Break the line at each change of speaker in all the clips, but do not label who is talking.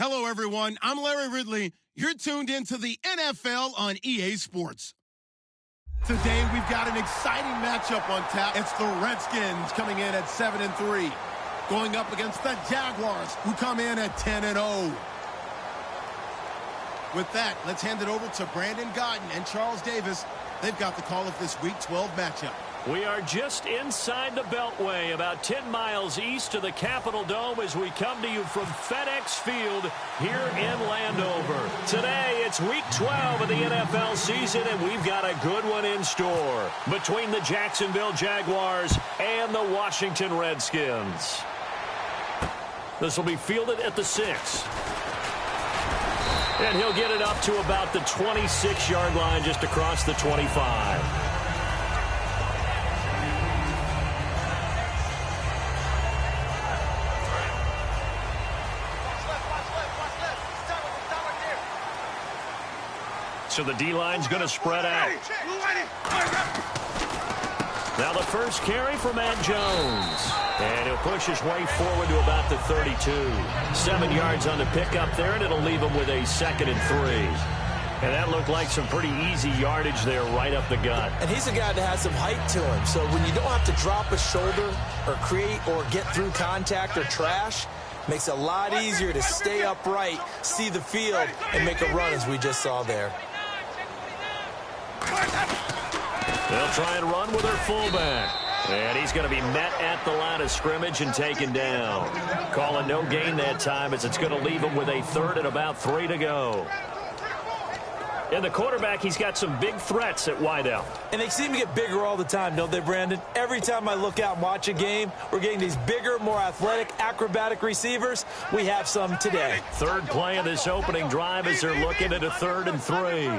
Hello, everyone. I'm Larry Ridley. You're tuned into the NFL on EA Sports. Today, we've got an exciting matchup on tap. It's the Redskins coming in at 7-3, going up against the Jaguars, who come in at 10-0. With that, let's hand it over to Brandon Godden and Charles Davis. They've got the call of this Week 12 matchup.
We are just inside the Beltway, about 10 miles east of the Capitol Dome as we come to you from FedEx Field here in Landover. Today, it's Week 12 of the NFL season, and we've got a good one in store between the Jacksonville Jaguars and the Washington Redskins. This will be fielded at the 6. And he'll get it up to about the 26-yard line just across the 25. So the D-line's going to spread out. Now the first carry for Matt Jones. And he'll push his way forward to about the 32. 7 yards on the pickup there, and it'll leave him with a 2nd and 3. And that looked like some pretty easy yardage there right up the gut.
And he's a guy that has some height to him. So when you don't have to drop a shoulder or create or get through contact or trash, makes it a lot easier to stay upright, see the field, and make a run as we just saw there.
They'll try and run with their fullback. And he's going to be met at the line of scrimmage and taken down. Calling no gain that time as it's going to leave him with a 3rd and about 3 to go. And the quarterback, he's got some big threats at wideout.
And they seem to get bigger all the time, don't they, Brandon? Every time I look out and watch a game, we're getting these bigger, more athletic, acrobatic receivers. We have some today.
Third play of this opening drive as they're looking at a 3rd and 3.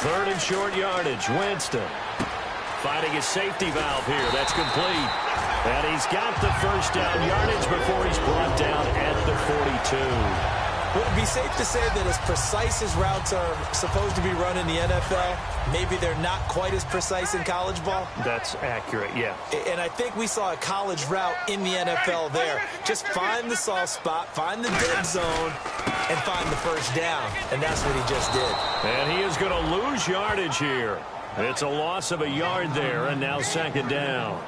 Third and short yardage. Winston finding his safety valve here. That's complete. And he's got the first down yardage before he's brought down at the 42.
Would it be safe to say that as precise as routes are supposed to be run in the NFL, maybe they're not quite as precise in college ball?
That's accurate, yeah.
And I think we saw a college route in the NFL there. Just find the soft spot, find the dead zone, and find the first down. And that's what he just did.
And he is going to lose yardage here. It's a loss of a yard there, and now 2nd down.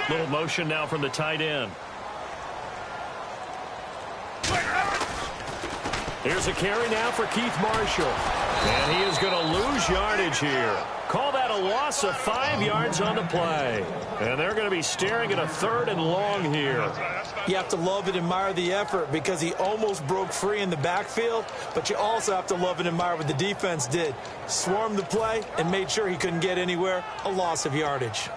Little motion now from the tight end. Here's a carry now for Keith Marshall. And he is going to lose yardage here. Call that a loss of 5 yards on the play. And they're going to be staring at a 3rd and long here.
You have to love and admire the effort because he almost broke free in the backfield, but you also have to love and admire what the defense did. Swarmed the play and made sure he couldn't get anywhere. A loss of yardage.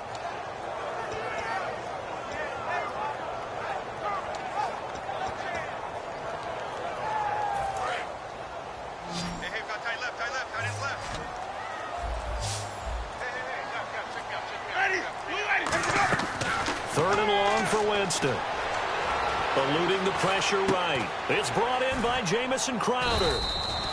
Eluding the pressure right. It's brought in by Jamison Crowder.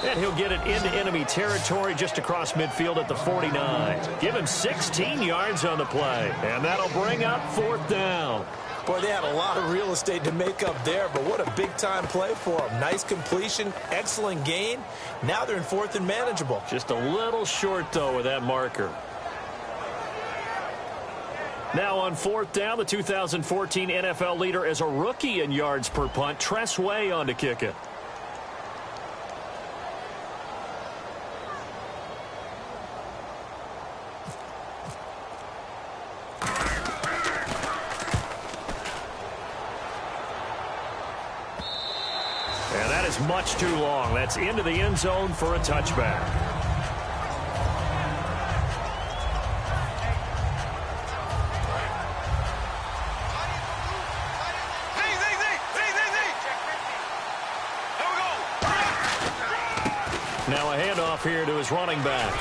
And he'll get it into enemy territory just across midfield at the 49. Give him 16 yards on the play. And that'll bring up 4th down.
Boy, they had a lot of real estate to make up there, but what a big-time play for them. Nice completion, excellent gain. Now they're in 4th and manageable.
Just a little short, though, with that marker. Now on 4th down, the 2014 NFL leader as a rookie in yards per punt, Tress Way on to kick it. And that is much too long. That's into the end zone for a touchback. Now a handoff here to his running back.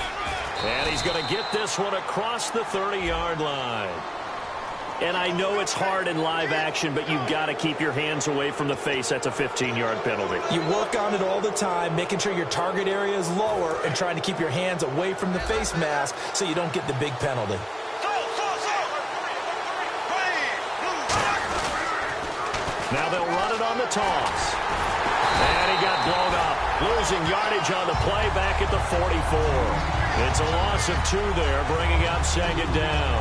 And he's going to get this one across the 30-yard line. And I know it's hard in live action, but you've got to keep your hands away from the face. That's a 15-yard penalty.
You work on it all the time, making sure your target area is lower and trying to keep your hands away from the face mask so you don't get the big penalty.
Now they'll run it on the toss. And he got blown up. Losing yardage on the play back at the 44. It's a loss of 2 there, bringing up second down.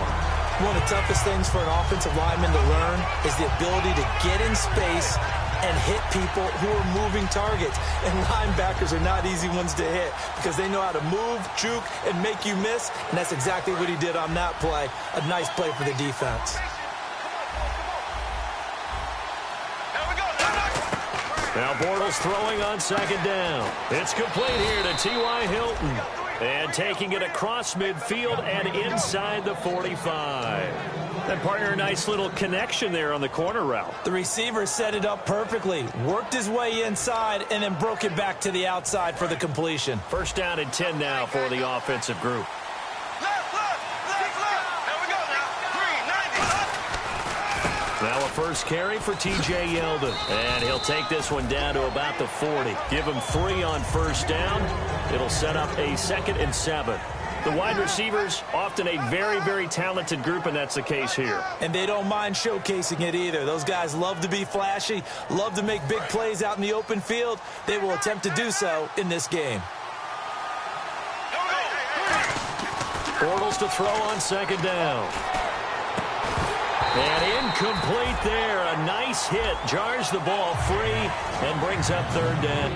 One of the toughest things for an offensive lineman to learn is the ability to get in space and hit people who are moving targets. And linebackers are not easy ones to hit because they know how to move, juke, and make you miss. And that's exactly what he did on that play. A nice play for the defense.
Now Bortles throwing on second down. It's complete here to T.Y. Hilton. And taking it across midfield and inside the 45. And partner, a nice little connection there on the corner route.
The receiver set it up perfectly, worked his way inside, and then broke it back to the outside for the completion.
First down and 10 now for the offensive group. Now a first carry for T.J. Yeldon. And he'll take this one down to about the 40. Give him 3 on first down. It'll set up a 2nd and 7. The wide receivers, often a very, very talented group, and that's the case here.
And they don't mind showcasing it either. Those guys love to be flashy, love to make big plays out in the open field. They will attempt to do so in this game.
Bortles to throw on second down. And incomplete there. A nice hit. Jars the ball free and brings up third down.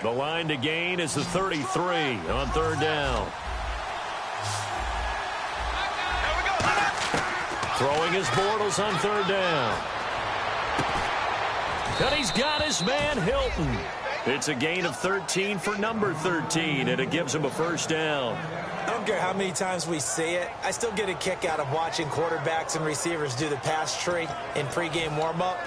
The line to gain is the 33 on third down. Throwing his Bortles on third down. And he's got his man Hilton. It's a gain of 13 for number 13, and it gives him a first down.
I don't care how many times we see it. I still get a kick out of watching quarterbacks and receivers do the pass tree in pregame warm-up.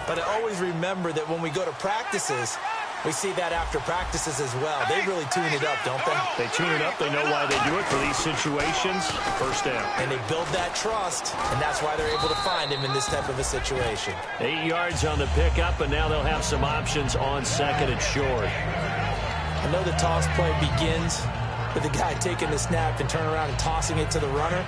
But I always remember that when we go to practices, we see that after practices as well. They really tune it up, don't they?
They tune it up. They know why they do it for these situations. First down.
And they build that trust, and that's why they're able to find him in this type of a situation.
8 yards on the pickup, and now they'll have some options on second and short.
I know the toss play begins with the guy taking the snap and turning around and tossing it to the runner.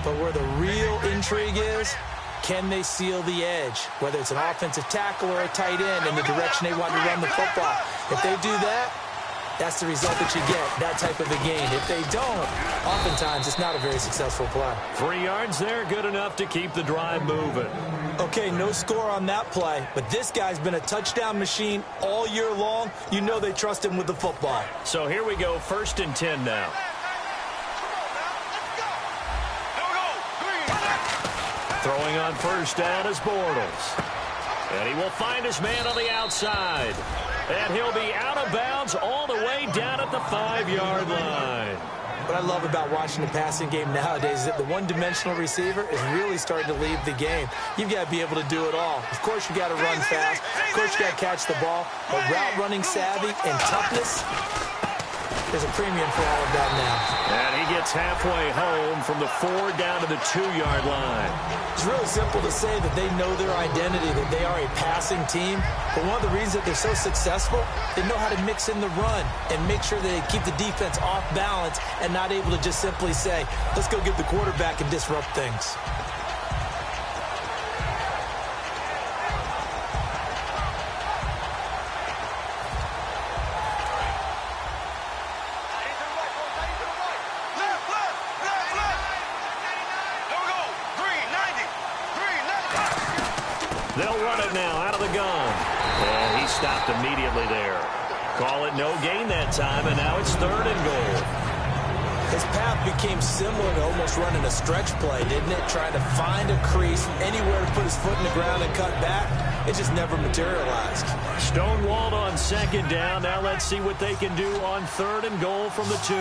But where the real intrigue is, can they seal the edge, whether it's an offensive tackle or a tight end in the direction they want to run the football? If they do that, that's the result that you get, that type of a gain. If they don't, oftentimes it's not a very successful play.
3 yards there, good enough to keep the drive moving.
Okay, no score on that play, but this guy's been a touchdown machine all year long. You know they trust him with the football.
So here we go, 1st and 10 now. Throwing on first down is Bortles. And he will find his man on the outside. And he'll be out of bounds all the way down at the 5-yard line.
What I love about watching the passing game nowadays is that the one-dimensional receiver is really starting to leave the game. You've got to be able to do it all. Of course, you got to run fast. Of course, you got to catch the ball. But route running savvy and toughness, there's a premium for all of that now.
And he gets halfway home from the 4 down to the 2-yard line.
It's really simple to say that they know their identity, that they are a passing team. But one of the reasons that they're so successful, they know how to mix in the run and make sure that they keep the defense off balance and not able to just simply say, let's go get the quarterback and disrupt things.
They'll run it now out of the gun. And he stopped immediately there. Call it no gain that time, and now it's 3rd and goal.
His path became similar to almost running a stretch play, didn't it? Trying to find a crease, anywhere to put his foot in the ground and cut back. It just never materialized.
Stonewalled on 2nd down. Now let's see what they can do on 3rd and goal from the 2.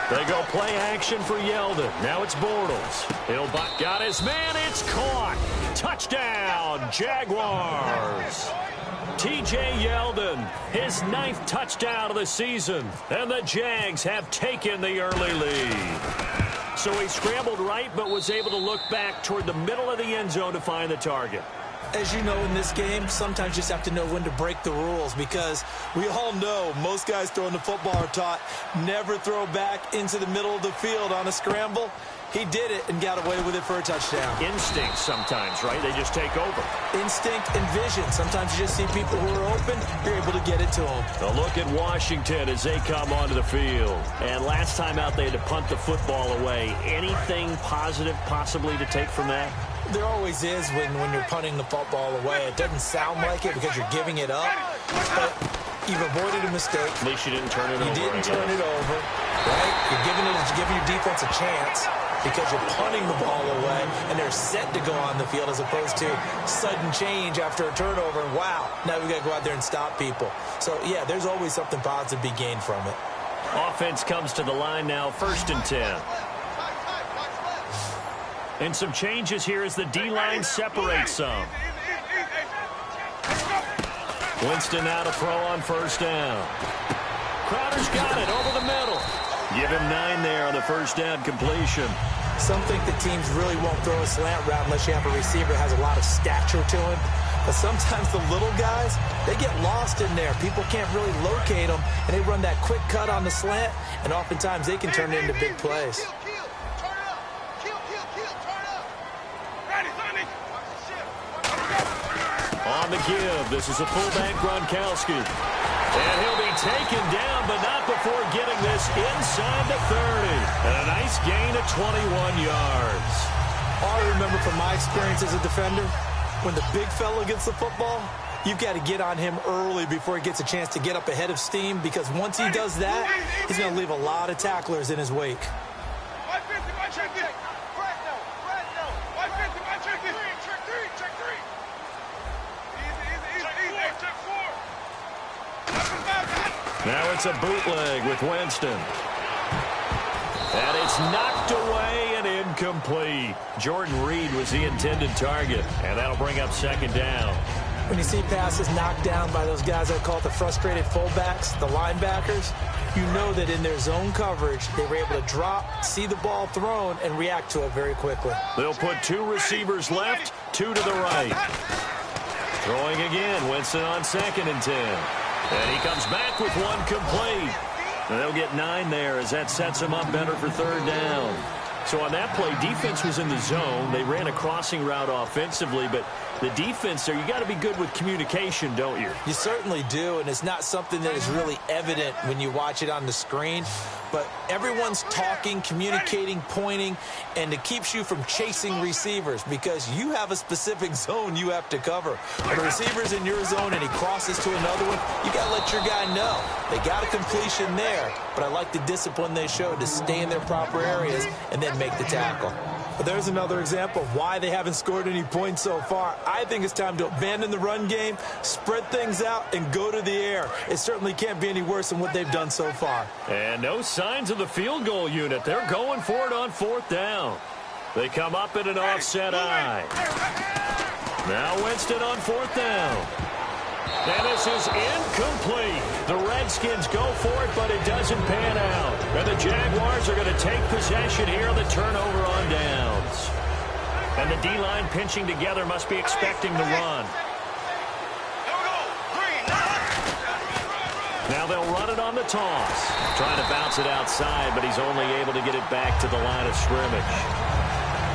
They go play action for Yeldon. Now it's Bortles. He'll got his man. It's caught. Touchdown, Jaguars. T.J. Yeldon, his 9th touchdown of the season. And the Jags have taken the early lead. So he scrambled right, but was able to look back toward the middle of the end zone to find the target.
As you know, in this game, sometimes you just have to know when to break the rules, because we all know most guys throwing the football are taught never throw back into the middle of the field on a scramble. He did it and got away with it for a touchdown.
Instinct sometimes, right? They just take over.
Instinct and vision. Sometimes you just see people who are open, you're able to get it to them.
A look at Washington as they come onto the field. And last time out, they had to punt the football away. Anything positive possibly to take from that?
There always is when you're punting the football away. It doesn't sound like it because you're giving it up, but you've avoided a mistake.
At least you didn't turn it over.
You didn't turn it over, right? You're giving your defense a chance because you're punting the ball away, and they're set to go on the field as opposed to sudden change after a turnover. And wow, now we got to go out there and stop people. So, yeah, there's always something positive to be gained from it.
Offense comes to the line now, 1st and 10. And some changes here as the D-line separates some. Winston now to throw on 1st down. Crowder's got it over the middle. Give him 9 there on the 1st down completion.
Some think that teams really won't throw a slant route unless you have a receiver that has a lot of stature to him. But sometimes the little guys, they get lost in there. People can't really locate them, and they run that quick cut on the slant, and oftentimes they can turn it into big plays.
On the give, this is a fullback Gronkowski. And he'll be taken down, but not before getting this inside the 30. And a nice gain of 21 yards.
All I remember from my experience as a defender, when the big fella gets the football, you've got to get on him early before he gets a chance to get up ahead of steam, because once he does that, he's going to leave a lot of tacklers in his wake.
Now it's a bootleg with Winston. And it's knocked away and incomplete. Jordan Reed was the intended target, and that'll bring up 2nd down.
When you see passes knocked down by those guys I call it the frustrated fullbacks, the linebackers, you know that in their zone coverage, they were able to drop, see the ball thrown, and react to it very quickly.
They'll put 2 receivers left, 2 to the right. Throwing again, Winston on 2nd and 10. And he comes back with 1 complete. And they'll get 9 there as that sets him up better for 3rd down. So on that play, defense was in the zone. They ran a crossing route offensively, but the defense there, you got to be good with communication, don't you?
You certainly do, and it's not something that is really evident when you watch it on the screen. But everyone's talking, communicating, pointing, and it keeps you from chasing receivers because you have a specific zone you have to cover. When the receiver's in your zone and he crosses to another one, you got to let your guy know. They got a completion there, but I like the discipline they showed to stay in their proper areas and then make the tackle. But there's another example of why they haven't scored any points so far. I think it's time to abandon the run game, spread things out, and go to the air. It certainly can't be any worse than what they've done so far.
And no signs of the field goal unit. They're going for it on 4th down. They come up in an offset eye. Now Winston on 4th down. And this is incomplete. The Redskins go for it, but it doesn't pan out. And the Jaguars are going to take possession here on the turnover on downs. And the D-line pinching together must be expecting the run. Now they'll run it on the toss. Trying to bounce it outside, but he's only able to get it back to the line of scrimmage.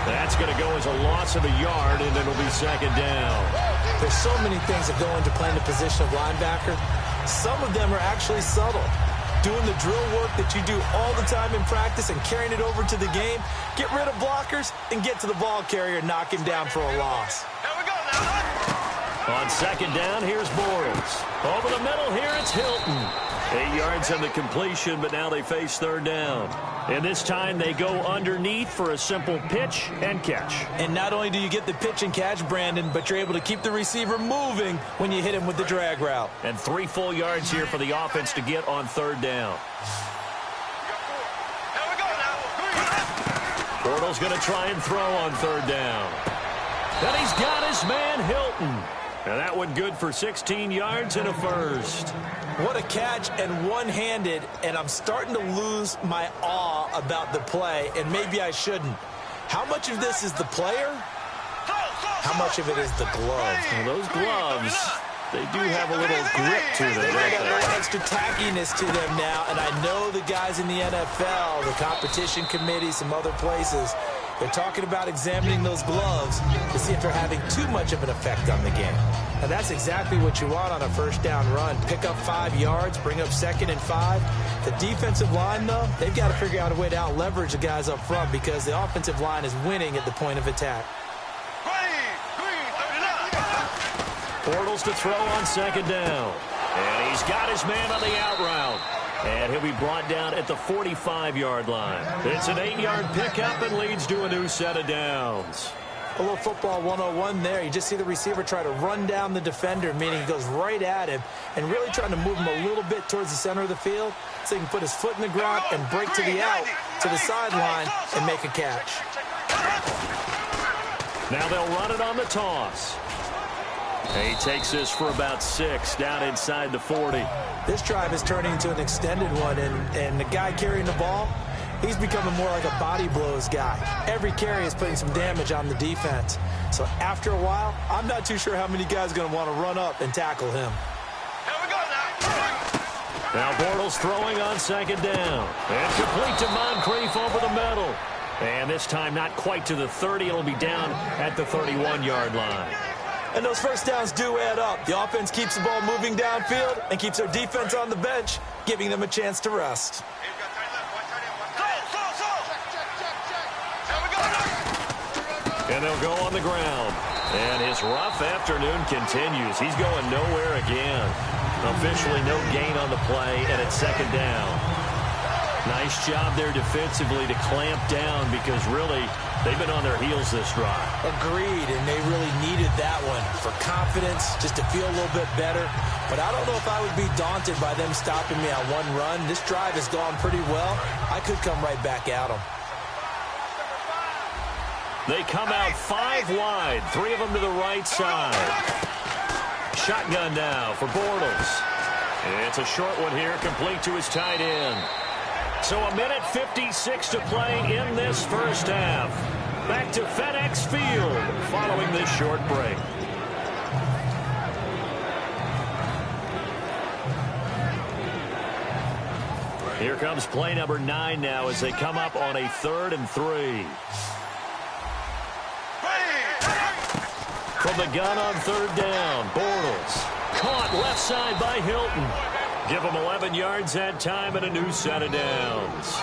That's going to go as a loss of a yard, and it'll be 2nd down.
There's so many things that go into playing the position of linebacker. Some of them are actually subtle. Doing the drill work that you do all the time in practice and carrying it over to the game. Get rid of blockers and get to the ball carrier and knock him down for a loss.
Here we go now.
On 2nd down, here's Bortles. Over the middle here, it's Hilton. 8 yards on the completion, but now they face 3rd down. And this time they go underneath for a simple pitch and catch.
And not only do you get the pitch and catch, Brandon, but you're able to keep the receiver moving when you hit him with the drag route.
And 3 full yards here for the offense to get on 3rd down.
Here we go now.
Bortles going to try and throw on 3rd down. And he's got his man Hilton. And that one good for 16 yards and a first.
What a catch, and one-handed, and I'm starting to lose my awe about the play, and maybe I shouldn't. How much of this is the player? How much of it is the glove?
Well, those gloves, they do have a little grip to them.
They got a little extra tackiness to them now, and I know the guys in the NFL, the competition committee, some other places, they're talking about examining those gloves to see if they're having too much of an effect on the game. And that's exactly what you want on a 1st down run. Pick up 5 yards, bring up 2nd and 5. The defensive line, though, they've got to figure out a way to out-leverage the guys up front because the offensive line is winning at the point of attack.
Bortles to throw on 2nd down. And he's got his man on the out route. And he'll be brought down at the 45-yard line. It's an 8-yard pickup and leads to a new set of downs.
A little football 101 there. You just see the receiver try to run down the defender, meaning he goes right at him, and really trying to move him a little bit towards the center of the field so he can put his foot in the ground and break to the out, to the sideline, and make a catch.
Now they'll run it on the toss. He takes this for about 6 down inside the 40.
This drive is turning into an extended one, and the guy carrying the ball, he's becoming more like a body blows guy. Every carry is putting some damage on the defense. So after a while, I'm not too sure how many guys are going to want to run up and tackle him.
Here we go now.
Now Bortles throwing on 2nd down. And complete to Moncrief over the middle. And this time not quite to the 30. It'll be down at the 31-yard line.
And those 1st downs do add up. The offense keeps the ball moving downfield and keeps their defense on the bench, giving them a chance to rest.
And they'll go on the ground. And his rough afternoon continues. He's going nowhere again. Officially no gain on the play, and it's 2nd down. Nice job there defensively to clamp down because really they've been on their heels this drive.
Agreed, and they really needed that one for confidence, just to feel a little bit better. But I don't know if I would be daunted by them stopping me on one run. This drive has gone pretty well. I could come right back at them.
They come out 5 wide, 3 of them to the right side. Shotgun now for Bortles. It's a short one here, complete to his tight end. So a minute 56 to play in this 1st half. Back to FedEx Field following this short break. Here comes play number 9 now as they come up on a 3rd and 3. From the gun on 3rd down, Bortles. Caught left side by Hilton. Give him 11 yards that time and a new set of downs.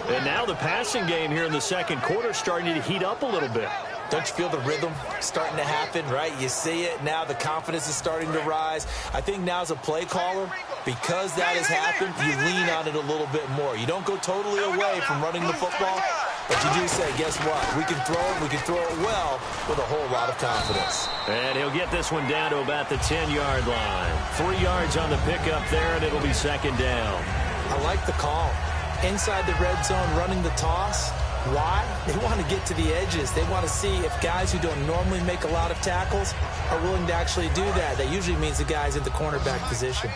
And now the passing game here in the 2nd quarter starting to heat up a little bit.
Don't you feel the rhythm starting to happen, right? You see it. Now the confidence is starting to rise. I think now as a play caller, because that has happened, you lean on it a little bit more. You don't go totally away from running the football, But you do say, guess what? We can throw it. We can throw it well with a whole lot of confidence.
And he'll get this one down to about the 10-yard line. 3 yards on the pickup there, and it'll be second down.
I like the call. Inside the red zone, running the toss. Why? They want to get to the edges. They want to see if guys who don't normally make a lot of tackles are willing to actually do that. That usually means the guy's in the cornerback position.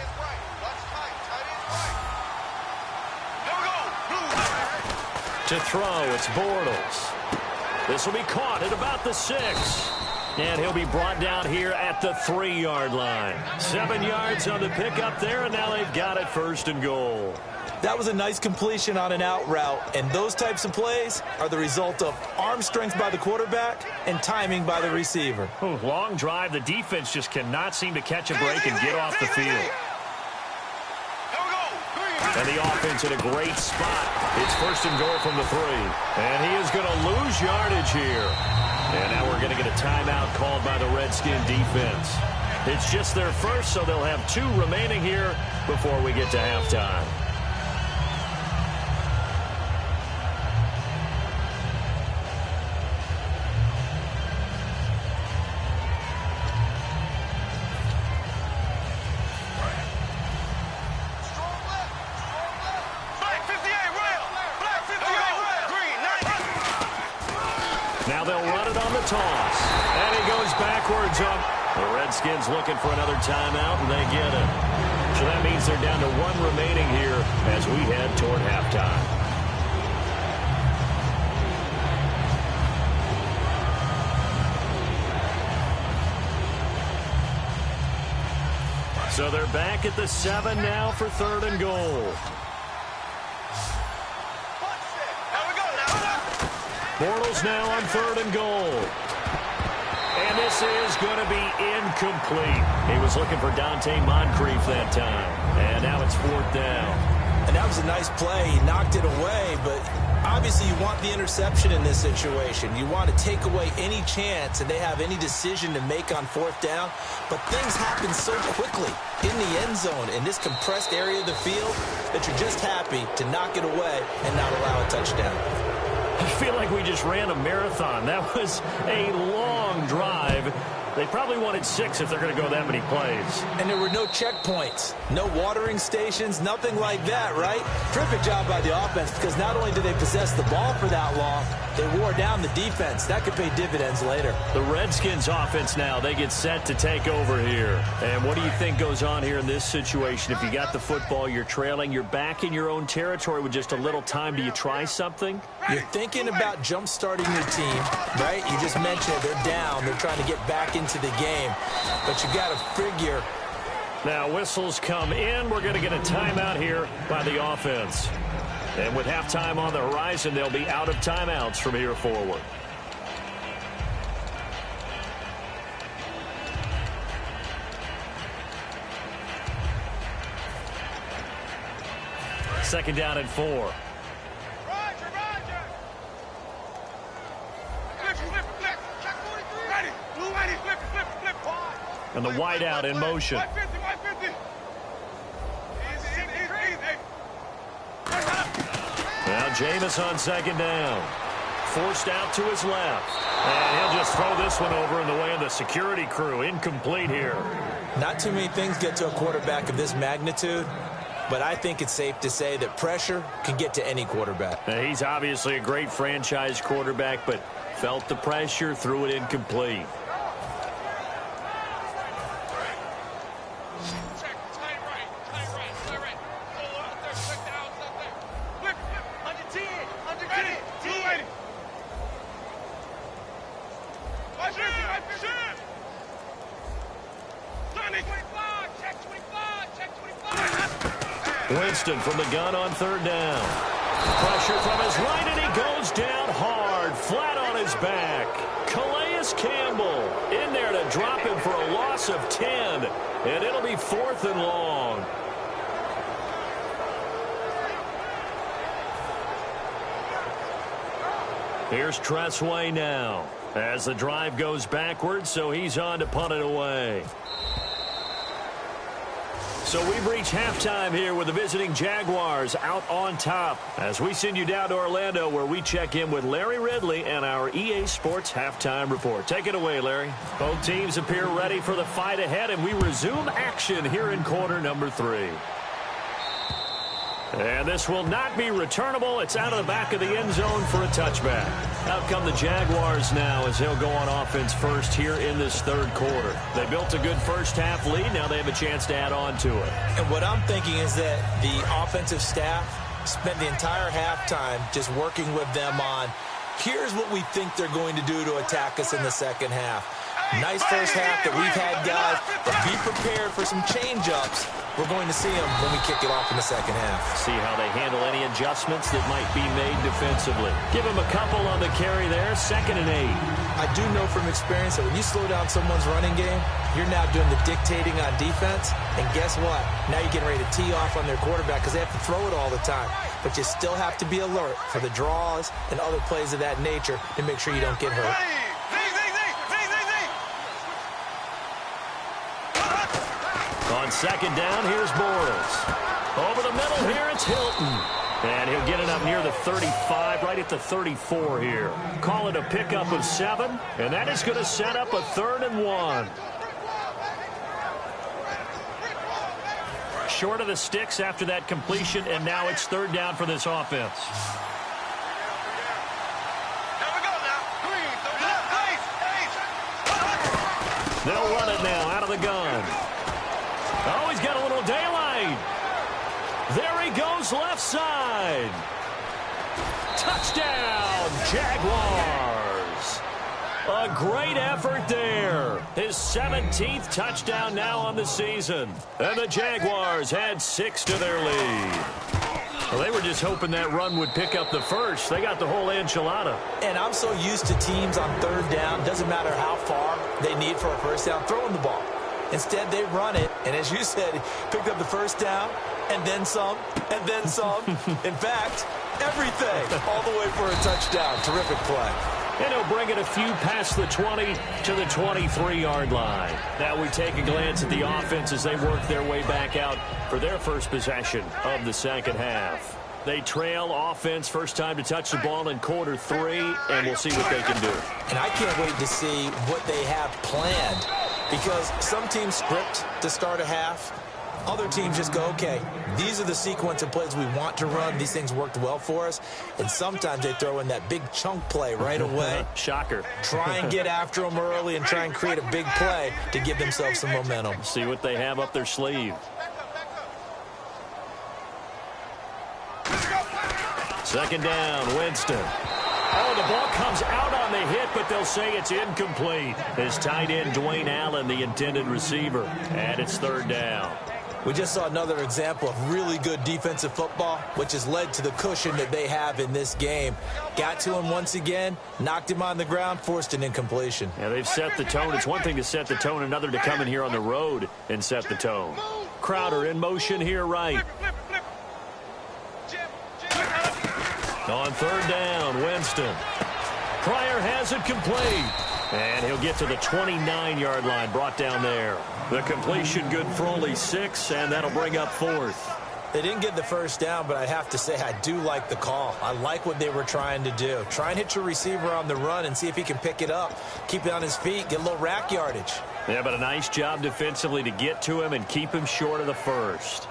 To throw, it's Bortles. This will be caught at about the 6. And he'll be brought down here at the 3-yard line. 7 yards on the pickup there, and now they've got it first and goal.
That was a nice completion on an out route, and those types of plays are the result of arm strength by the quarterback and timing by the receiver.
Long drive. The defense just cannot seem to catch a break and get off the field. And the offense in a great spot. It's first and goal from the 3. And he is going to lose yardage here. And now we're going to get a timeout called by the Redskin defense. It's just their first, so they'll have 2 remaining here before we get to halftime. Now they'll run it on the toss. And he goes backwards up. The Redskins looking for another timeout, and they get it. So that means they're down to 1 remaining here as we head toward halftime. So they're back at the 7 now for 3rd and goal. Bortles now on 3rd and goal. And this is going to be incomplete. He was looking for Dante Moncrief that time. And now it's 4th down.
And that was a nice play. He knocked it away, but obviously you want the interception in this situation. You want to take away any chance that they have any decision to make on 4th down. But things happen so quickly in the end zone in this compressed area of the field that you're just happy to knock it away and not allow a touchdown.
I feel like we just ran a marathon. That was a long drive. They probably wanted 6 if they're going to go that many plays.
And there were no checkpoints, no watering stations, nothing like that, right? Terrific job by the offense because not only did they possess the ball for that long, they wore down the defense. That could pay dividends later.
The Redskins offense now, they get set to take over here. And what do you think goes on here in this situation? If you got the football, you're trailing, you're back in your own territory with just a little time. Do you try something?
You're thinking about jump-starting your team, right? You just mentioned it. They're down. They're trying to get back into the game. But you got to figure.
Now whistles come in. We're going to get a timeout here by the offense. And with halftime on the horizon, they'll be out of timeouts from here forward. Second down and 4. And the wideout in motion. Now Jameis on second down. Forced out to his left. And he'll just throw this one over in the way of the security crew. Incomplete here.
Not too many things get to a quarterback of this magnitude, but I think it's safe to say that pressure can get to any quarterback.
Now, he's obviously a great franchise quarterback, but felt the pressure, threw it incomplete. Winston from the gun on third down. Pressure from his right, and he goes down hard, flat on his back. Calais Campbell in there to drop him for a loss of 10, and it'll be 4th and long. Here's Tressway now as the drive goes backwards, so he's on to punt it away. So we've reached halftime here with the visiting Jaguars out on top. As we send you down to Orlando where we check in with Larry Ridley and our EA Sports Halftime Report. Take it away, Larry. Both teams appear ready for the fight ahead, and we resume action here in quarter number 3. And this will not be returnable. It's out of the back of the end zone for a touchback. Out come the Jaguars now as they'll go on offense first here in this third quarter. They built a good first-half lead. Now they have a chance to add on to it.
And what I'm thinking is that the offensive staff spent the entire halftime just working with them on, here's what we think they're going to do to attack us in the second half. Nice first half that we've had, guys, but be prepared for some change-ups. We're going to see them when we kick it off in the second half.
See how they handle any adjustments that might be made defensively. Give them a couple on the carry there, 2nd and 8.
I do know from experience that when you slow down someone's running game, you're now doing the dictating on defense. And guess what? Now you're getting ready to tee off on their quarterback because they have to throw it all the time. But you still have to be alert for the draws and other plays of that nature to make sure you don't get hurt.
On 2nd down, here's Bortles. Over the middle here, it's Hilton. And he'll get it up near the 35, right at the 34 here. Call it a pickup of 7, and that is going to set up a 3rd and 1. Short of the sticks after that completion, and now it's 3rd down for this offense. They'll run it now out of the gun. Oh, he's got a little daylight. There he goes, left side. Touchdown, Jaguars. A great effort there. His 17th touchdown now on the season. And the Jaguars had 6 to their lead. Well, they were just hoping that run would pick up the first. They got the whole enchilada.
And I'm so used to teams on 3rd down, doesn't matter how far they need for a first down, throwing the ball. Instead, they run it, and as you said, picked up the first down, and then some, and then some. In fact, everything, all the way for a touchdown. Terrific play.
And he'll bring it a few past the 20 to the 23-yard line. Now we take a glance at the offense as they work their way back out for their first possession of the second half. They trail offense, first time to touch the ball in quarter 3, and we'll see what they can do.
And I can't wait to see what they have planned, because some teams script to start a half. Other teams just go, okay, these are the sequence of plays we want to run. These things worked well for us. And sometimes they throw in that big chunk play right away.
Shocker.
Try and get after them early and try and create a big play to give themselves some momentum.
See what they have up their sleeve. 2nd down, Winston. Oh, the ball comes out on the hit, but they'll say it's incomplete. His tight end, Dwayne Allen, the intended receiver. And it's 3rd down.
We just saw another example of really good defensive football, which has led to the cushion that they have in this game. Got to him once again, knocked him on the ground, forced an incompletion.
Yeah, they've set the tone. It's one thing to set the tone, another to come in here on the road and set the tone. Crowder in motion here right. On 3rd down, Winston. Pryor has it complete. And he'll get to the 29-yard line, brought down there. The completion good for only 6, and that'll bring up 4th.
They didn't get the first down, but I have to say I do like the call. I like what they were trying to do. Try and hit your receiver on the run and see if he can pick it up. Keep it on his feet, get a little rack yardage.
Yeah, but a nice job defensively to get to him and keep him short of the first.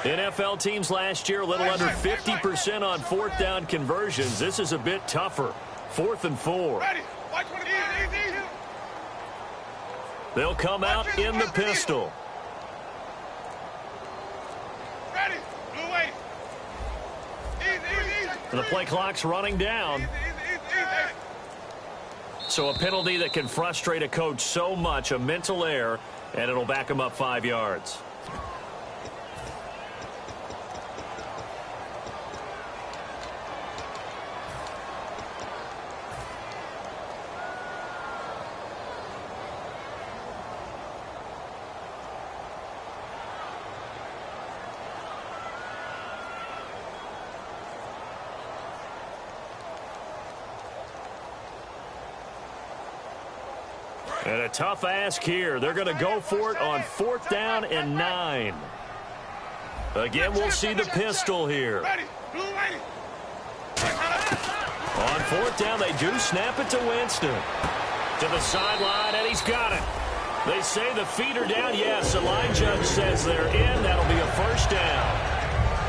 NFL teams last year a little under 50% on 4th down conversions. This is a bit tougher. 4th and 4. They'll come out in the pistol. And the play clock's running down. So a penalty that can frustrate a coach so much, a mental error, and it'll back him up 5 yards. And a tough ask here. They're going to go for it on 4th down and 9. Again, we'll see the pistol here. On 4th down, they do snap it to Winston. To the sideline, and he's got it. They say the feet are down. Yes, the line judge says they're in. That'll be a 1st down.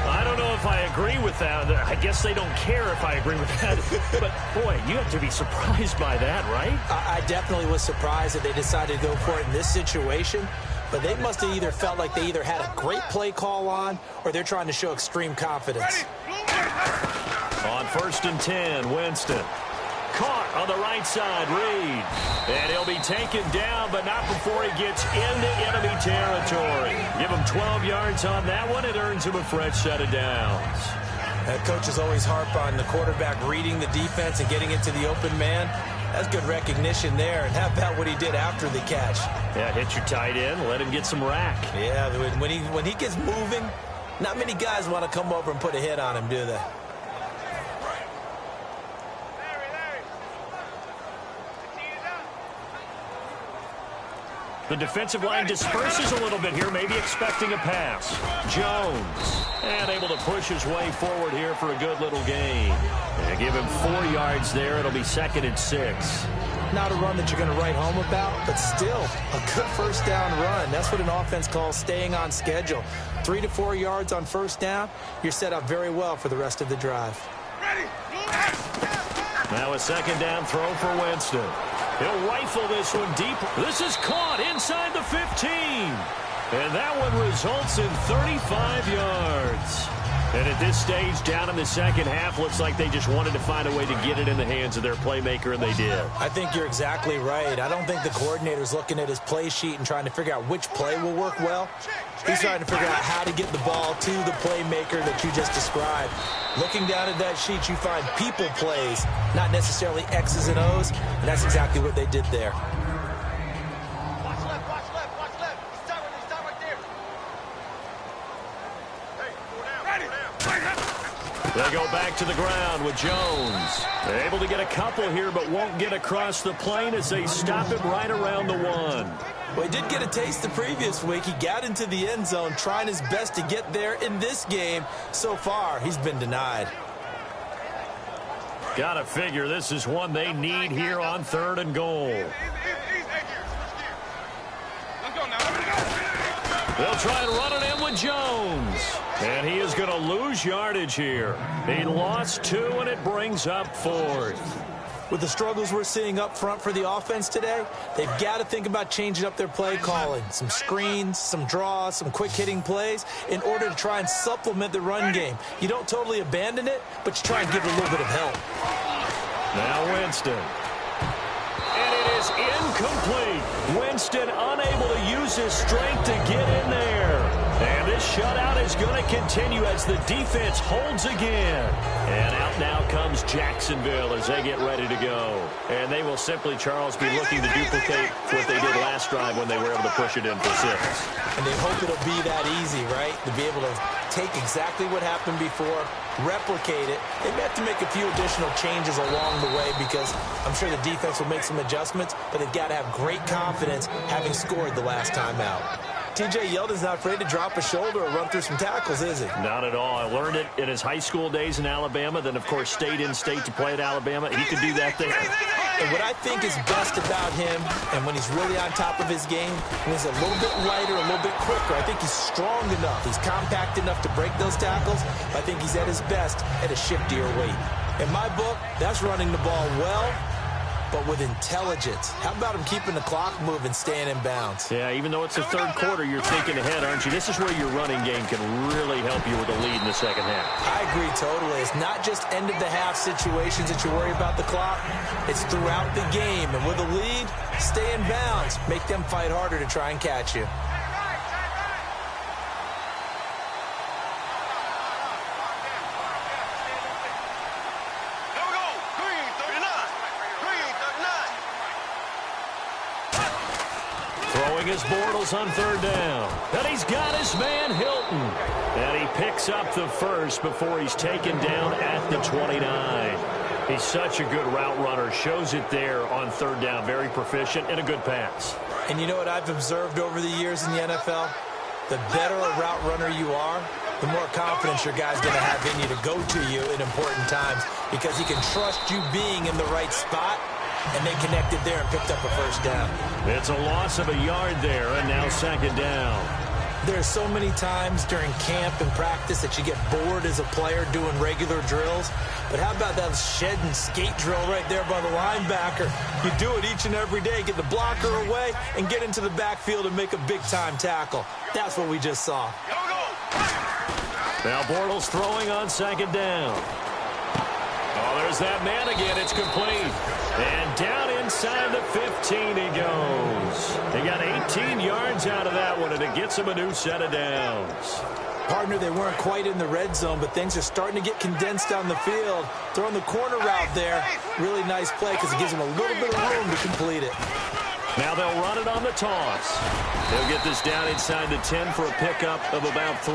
I don't know if I agree with that. I guess they don't care if I agree with that. But, boy, you have to be surprised by that, right?
I definitely was surprised that they decided to go for it in this situation. But they must have either felt like they either had a great play call on or they're trying to show extreme confidence.
On 1st and 10, Winston. Caught on the right side, Reed. And he'll be taken down, but not before he gets into enemy territory. Give him 12 yards on that one. It earns him a fresh set of downs.
Coaches always harp on the quarterback reading the defense and getting into the open man. That's good recognition there. And how about what he did after the catch?
Yeah, hit your tight end, let him get some rack.
Yeah, when he gets moving, not many guys want to come over and put a hit on him, do they?
The defensive line disperses a little bit here, maybe expecting a pass. Jones, and able to push his way forward here for a good little gain. And give him 4 yards there. It'll be 2nd and 6.
Not a run that you're going to write home about, but still a good 1st down run. That's what an offense calls staying on schedule. 3 to 4 yards on 1st down, you're set up very well for the rest of the drive.
Now a 2nd down throw for Winston. He'll rifle this one deep. This is caught inside the 15. And that one results in 35 yards. And at this stage, down in the second half, looks like they just wanted to find a way to get it in the hands of their playmaker, and they did.
I think you're exactly right. I don't think the coordinator's looking at his play sheet and trying to figure out which play will work well. He's trying to figure out how to get the ball to the playmaker that you just described. Looking down at that sheet, you find people plays, not necessarily X's and O's, and that's exactly what they did there.
Watch left, watch left, watch left. He's tight right there. Hey, go down.
They go back to the ground with Jones. They're able to get a couple here, but won't get across the plane as they stop him right around the 1.
Well, he did get a taste the previous week. He got into the end zone, trying his best to get there in this game. So far, he's been denied.
Gotta figure this is one they need here on 3rd and goal. They'll try and run it in with Jones. And he is going to lose yardage here. He lost 2, and it brings up 4th.
With the struggles we're seeing up front for the offense today, they've got to think about changing up their play calling. Some screens, some draws, some quick-hitting plays in order to try and supplement the run game. You don't totally abandon it, but you try and give it a little bit of help.
Now Winston. And it is incomplete. Winston unable to use his strength to get in there. And this shutout is going to continue as the defense holds again. And out now comes Jacksonville as they get ready to go. And they will simply, Charles, be looking to duplicate what they did last drive when they were able to push it in for 6.
And they hope it'll be that easy, right? To be able to take exactly what happened before, replicate it. They may have to make a few additional changes along the way because I'm sure the defense will make some adjustments, but they've got to have great confidence having scored the last time out. T.J. Yeldon's not afraid to drop a shoulder or run through some tackles, is he?
Not at all. I learned it in his high school days in Alabama, then, of course, stayed in state to play at Alabama. He could do that there.
And what I think is best about him, and when he's really on top of his game, when he's a little bit lighter, a little bit quicker, I think he's strong enough. He's compact enough to break those tackles. I think he's at his best at a shiftier weight. In my book, that's running the ball well, but with intelligence. How about him keeping the clock moving, staying in bounds?
Yeah, even though it's the 3rd quarter, you're thinking ahead, aren't you? This is where your running game can really help you with the lead in the second half.
I agree totally. It's not just end-of-the-half situations that you worry about the clock. It's throughout the game. And with a lead, stay in bounds. Make them fight harder to try and catch you.
His Bortles on 3rd down. And he's got his man Hilton. And he picks up the first before he's taken down at the 29. He's such a good route runner. Shows it there on third down. Very proficient and a good pass.
And you know what I've observed over the years in the NFL? The better a route runner you are, the more confidence your guy's going to have in you to go to you in important times because he can trust you being in the right spot, and they connected there and picked up a first down.
It's a loss of a yard there, and now second down.
There's so many times during camp and practice that you get bored as a player doing regular drills. But how about that shed and skate drill right there by the linebacker? You do it each and every day. Get the blocker away and get into the backfield and make a big-time tackle. That's what we just saw.
Now Bortles throwing on second down. Oh, there's that man again. It's complete. And down inside the 15 he goes. He got 18 yards out of that one, and it gets him a new set of downs.
Partner, they weren't quite in the red zone, but things are starting to get condensed down the field. Throwing the corner route there. Really nice play because it gives him a little bit of room to complete it.
Now they'll run it on the toss. They'll get this down inside the 10 for a pickup of about 3.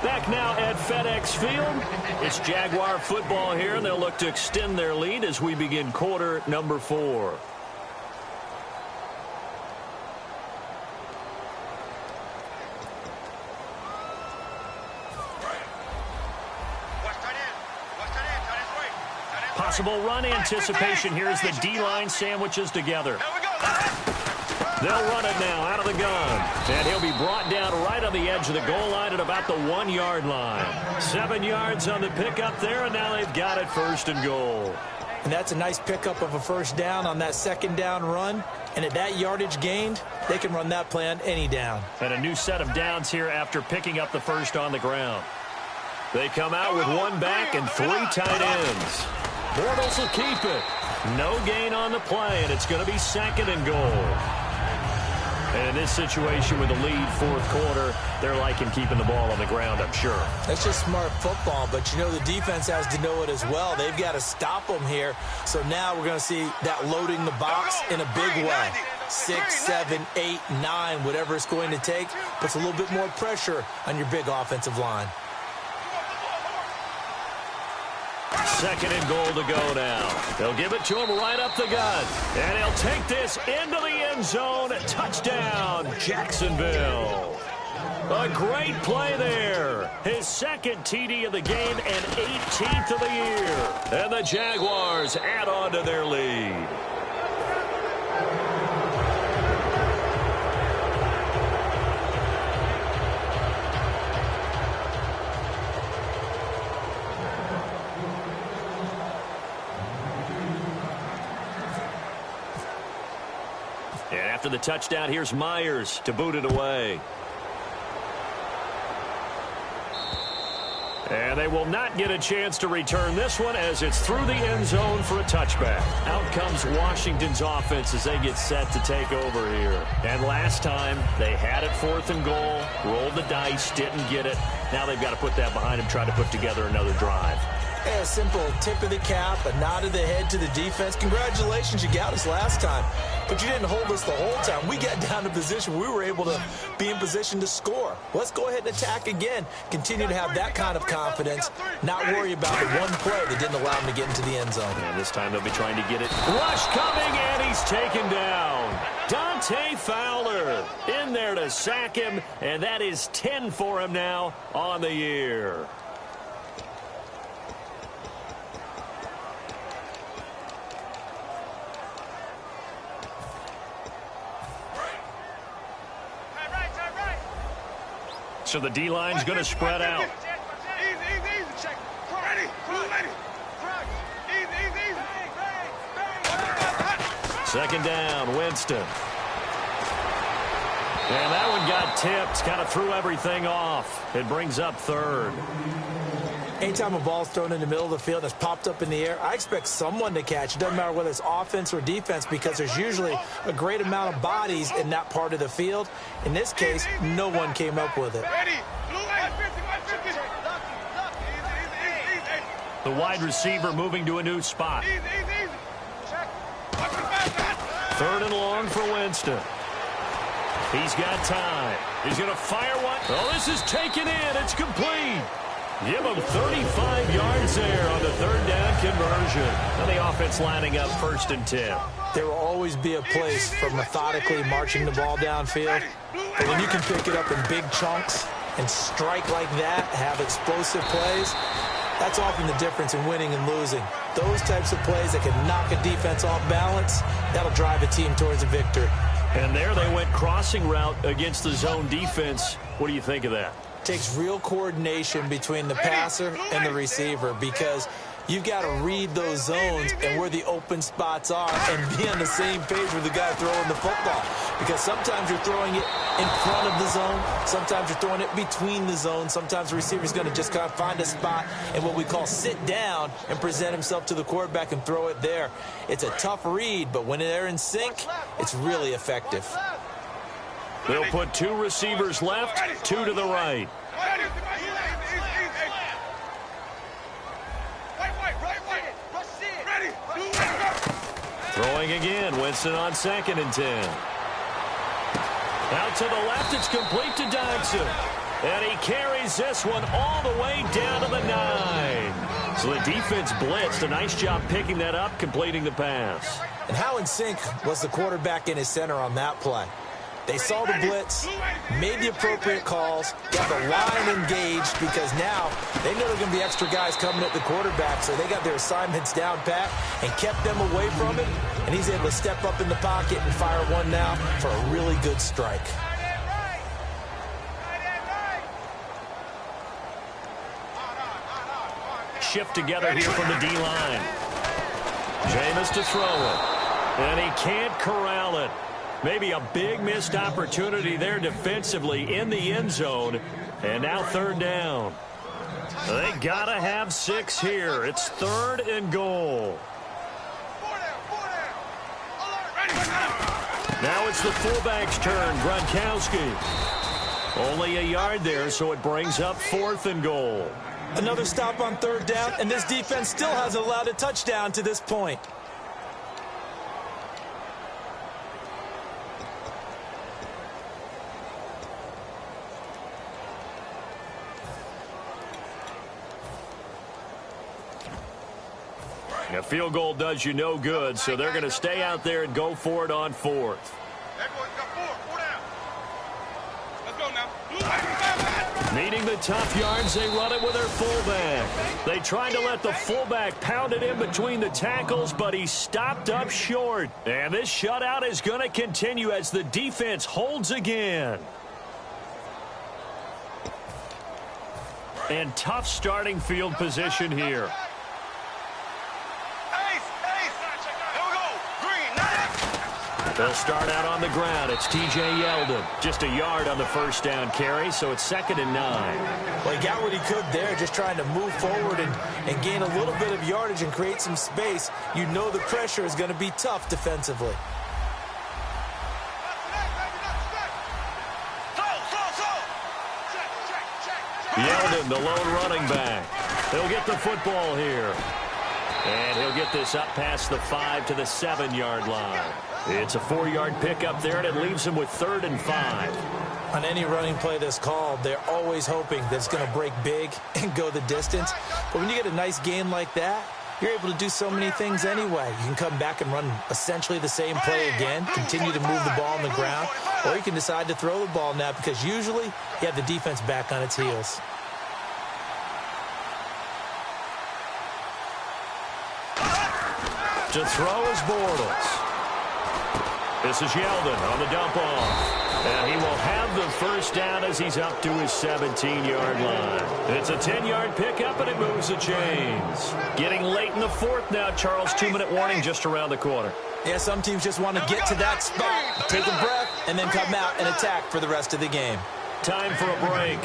Back now at FedEx Field. It's Jaguar football here, and they'll look to extend their lead as we begin quarter number 4. Possible run anticipation. Here's the D-line sandwiches together. They'll run it now out of the gun. And he'll be brought down right on the edge of the goal line at about the 1-yard line. 7 yards on the pickup there, and now they've got it first and goal.
And that's a nice pickup of a first down on that second down run. And at that yardage gained, they can run that play on any down.
And a new set of downs here after picking up the first on the ground. They come out with 1 back and 3 tight ends. Bortles will keep it. No gain on the play, and it's going to be second and goal. And in this situation with the lead fourth quarter, they're liking keeping the ball on the ground, I'm sure.
That's just smart football, but you know the defense has to know it as well. They've got to stop them here. So now we're going to see that loading the box in a big way. 6, 7, 8, 9, whatever it's going to take, puts a little bit more pressure on your big offensive line.
Second and goal to go now. They'll give it to him right up the gut. And he'll take this into the end zone. Touchdown, Jacksonville. A great play there. His second TD of the game and 18th of the year. And the Jaguars add on to their lead. And after the touchdown, here's Myers to boot it away. And they will not get a chance to return this one as it's through the end zone for a touchback. Out comes Washington's offense as they get set to take over here. And last time, they had it 4th and goal, rolled the dice, didn't get it. Now they've got to put that behind them, try to put together another drive.
A simple tip of the cap, a nod of the head to the defense. Congratulations, you got us last time. But you didn't hold us the whole time. We got down to position. We were able to be in position to score. Let's go ahead and attack again. Continue to have that kind of confidence. Not worry about the one play that didn't allow him to get into the end zone.
And this time they'll be trying to get it. Rush coming, and he's taken down. Dante Fowler in there to sack him, and that is 10 for him now on the year. So the D-line's going to spread out. Second down, Winston. And that one got tipped, kind of threw everything off. It brings up 3rd.
Anytime a ball's thrown in the middle of the field and it's popped up in the air, I expect someone to catch. It doesn't matter whether it's offense or defense because there's usually a great amount of bodies in that part of the field. In this case, no one came up with it.
The wide receiver moving to a new spot. 3rd and long for Winston. He's got time. He's going to fire one. Oh, this is taken in. It's complete. Give them 35 yards there on the third down conversion. And the offense lining up 1st and 10.
There will always be a place for methodically marching the ball downfield. But when you can pick it up in big chunks and strike like that, have explosive plays, that's often the difference in winning and losing. Those types of plays that can knock a defense off balance, that'll drive a team towards a victory.
And there they went crossing route against the zone defense. What do you think of that?
Takes real coordination between the passer and the receiver because you've got to read those zones and where the open spots are and be on the same page with the guy throwing the football. Because sometimes you're throwing it in front of the zone. Sometimes you're throwing it between the zones. Sometimes the receiver's going to just kind of find a spot and what we call sit down and present himself to the quarterback and throw it there. It's a tough read, but when they're in sync, it's really effective.
They'll put 2 receivers left, 2 to the right. Throwing again, Winston on 2nd and 10. Out to the left, it's complete to Dodson. And he carries this one all the way down to the 9. So the defense blitzed. A nice job picking that up, completing the pass.
And how in sync was the quarterback in his center on that play? They saw the blitz, made the appropriate calls, got the line engaged because now they know there are going to be extra guys coming at the quarterback, so they got their assignments down pat and kept them away from it, and he's able to step up in the pocket and fire one now for a really good strike.
Shift together here from the D-line. Jameis to throw it, and he can't corral it. Maybe a big missed opportunity there defensively in the end zone. And now 3rd down. They got to have 6 here. It's 3rd and goal. Now it's the fullback's turn, Gronkowski. Only a yard there, so it brings up 4th and goal.
Another stop on 3rd down, and this defense still hasn't allowed a touchdown to this point.
A field goal does you no good, so they're going to stay out there and go for it on 4th. Needing the tough yards, they run it with their fullback. They tried to let the fullback pound it in between the tackles, but he stopped up short. And this shutout is going to continue as the defense holds again. And tough starting field position here. They'll start out on the ground. It's T.J. Yeldon. Just a yard on the 1st down carry, so it's 2nd and 9.
Well, he got what he could there, just trying to move forward and gain a little bit of yardage and create some space. You know the pressure is going to be tough defensively.
Yeldon, the lone running back. He'll get the football here. And he'll get this up past the 5 to the 7-yard line. It's a 4-yard pickup there, and it leaves him with 3rd and 5.
On any running play that's called, they're always hoping that it's going to break big and go the distance. But when you get a nice gain like that, you're able to do so many things anyway. You can come back and run essentially the same play again, continue to move the ball on the ground, or you can decide to throw the ball now because usually you have the defense back on its heels.
To throw is Bortles. This is Yeldon on the dump off. And he will have the 1st down as he's up to his 17-yard line. It's a 10-yard pickup, and it moves the chains. Getting late in the 4th now, Charles. 2-minute warning just around the corner.
Yeah, some teams just want to get to that spot, take a breath, and then come out and attack for the rest of the game.
Time for a break.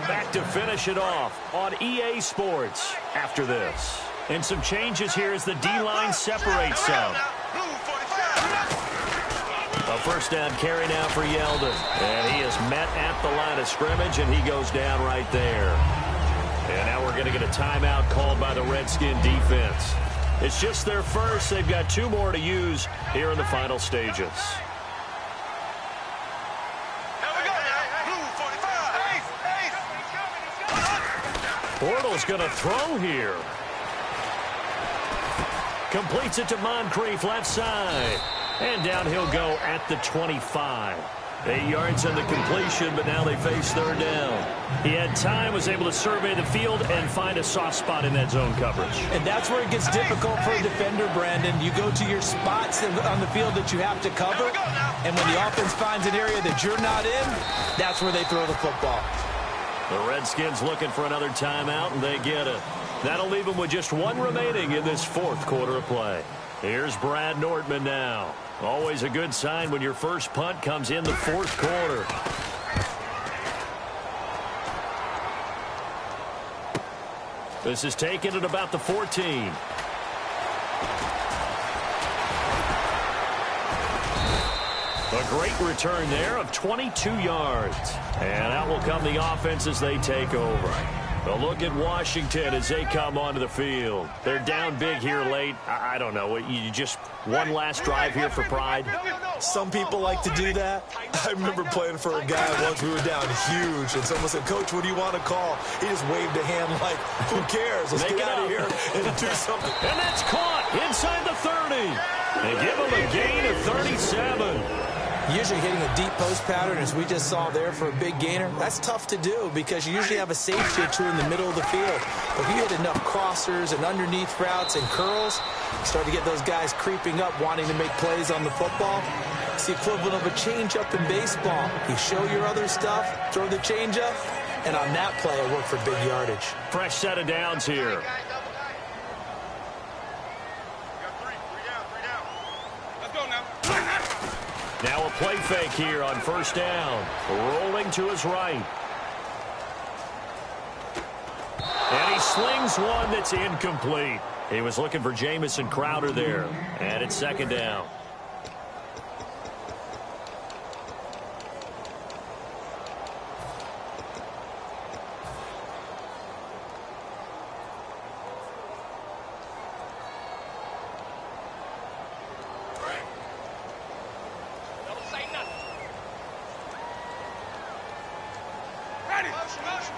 Back to finish it off on EA Sports after this. And some changes here as the D-line separates some. A 1st down carry now for Yeldon. And he is met at the line of scrimmage, and he goes down right there. And now we're going to get a timeout called by the Redskin defense. It's just their first. They've got 2 more to use here in the final stages. Bortles going to throw here. Completes it to Moncrief, left side. And down he'll go at the 25. 8 yards on the completion, but now they face third down. He had time, was able to survey the field and find a soft spot in that zone coverage.
And that's where it gets difficult for a defender, Brandon. You go to your spots on the field that you have to cover, and when the offense finds an area that you're not in, that's where they throw the football.
The Redskins looking for another timeout, and they get it. That'll leave them with just one remaining in this fourth quarter of play. Here's Brad Nortman now. Always a good sign when your first punt comes in the fourth quarter. This is taken at about the 14. A great return there of 22 yards. And out will come the offense as they take over. A look at Washington as they come onto the field. They're down big here late. I don't know. You just one last drive here for pride?
Some people like to do that. I remember playing for a guy once. We were down huge, and someone said, "Coach, what do you want to call?" He just waved a hand like, "Who cares? Let's get out of here and do something."
And that's caught inside the 30. They give him a gain of 37.
Usually hitting a deep post pattern, as we just saw there for a big gainer, that's tough to do because you usually have a safety or two in the middle of the field. But if you hit enough crossers and underneath routes and curls, you start to get those guys creeping up, wanting to make plays on the football. It's the equivalent of a changeup in baseball. You show your other stuff, throw the changeup, and on that play, it worked for big yardage.
Fresh set of downs here. Now a play fake here on first down. Rolling to his right. And he slings one that's incomplete. He was looking for Jamison Crowder there. And it's second down.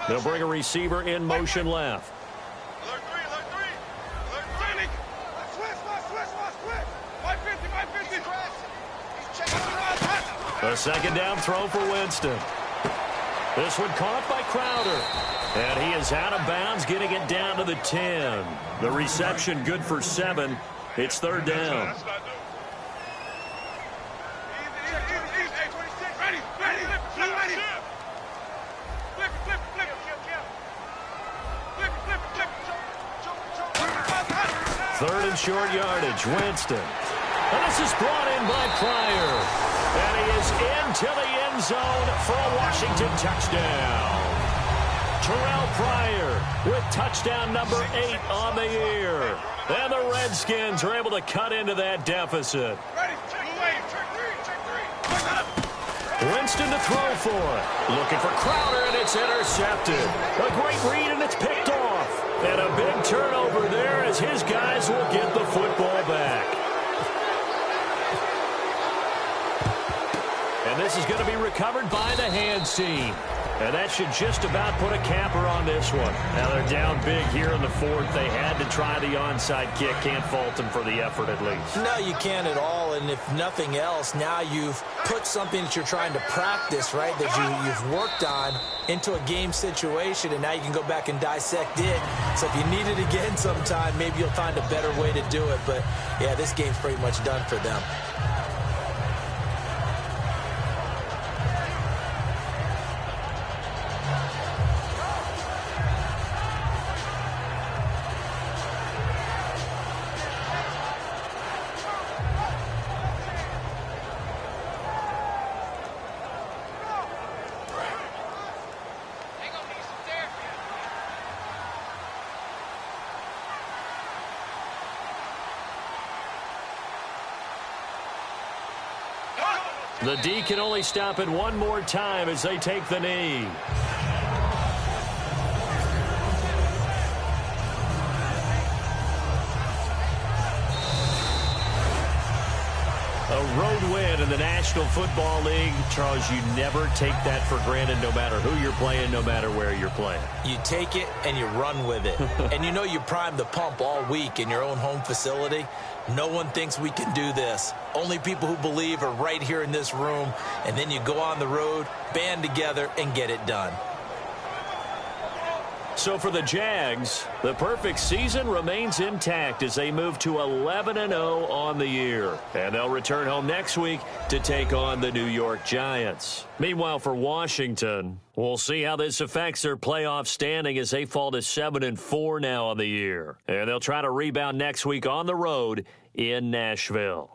They'll bring a receiver in motion left.
Alert three. Alert three. Switch.
A second down throw for Winston. This one caught by Crowder. And he is out of bounds, getting it down to the 10. The reception good for 7. It's third down. Third and short yardage, Winston. And this is brought in by Pryor. And he is into the end zone for a Washington touchdown. Terrell Pryor with touchdown number 8 on the year. And the Redskins are able to cut into that deficit. Winston to throw for it. Looking for Crowder, and it's intercepted. A great read, and it's picked off. And a big turnover there as his guys will get the football back. And this is going to be recovered by the hands team. And that should just about put a capper on this one. Now they're down big here in the fourth. They had to try the onside kick. Can't fault them for the effort at least.
No, you can't at all. And if nothing else, now you've put something that you're trying to practice, right, that you've worked on into a game situation, and now you can go back and dissect it. So if you need it again sometime, maybe you'll find a better way to do it. But, yeah, this game's pretty much done for them.
The D can only stop it one more time as they take the knee. A road win in the National Football League. Charles, you never take that for granted no matter who you're playing, no matter where you're playing.
You take it and you run with it. And you know you primed the pump all week in your own home facility. No one thinks we can do this. Only people who believe are right here in this room. And then you go on the road, band together, and get it done.
So for the Jags, the perfect season remains intact as they move to 11-0 on the year. And they'll return home next week to take on the New York Giants. Meanwhile, for Washington, we'll see how this affects their playoff standing as they fall to 7-4 now on the year. And they'll try to rebound next week on the road in Nashville.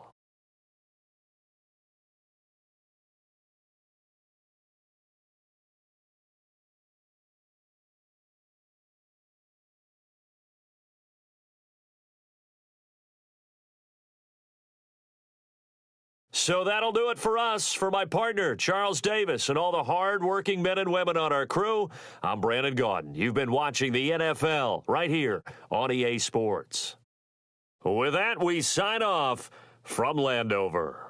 So that'll do it for us. For my partner, Charles Davis, and all the hard-working men and women on our crew, I'm Brandon Gaudin. You've been watching the NFL right here on EA Sports. With that, we sign off from Landover.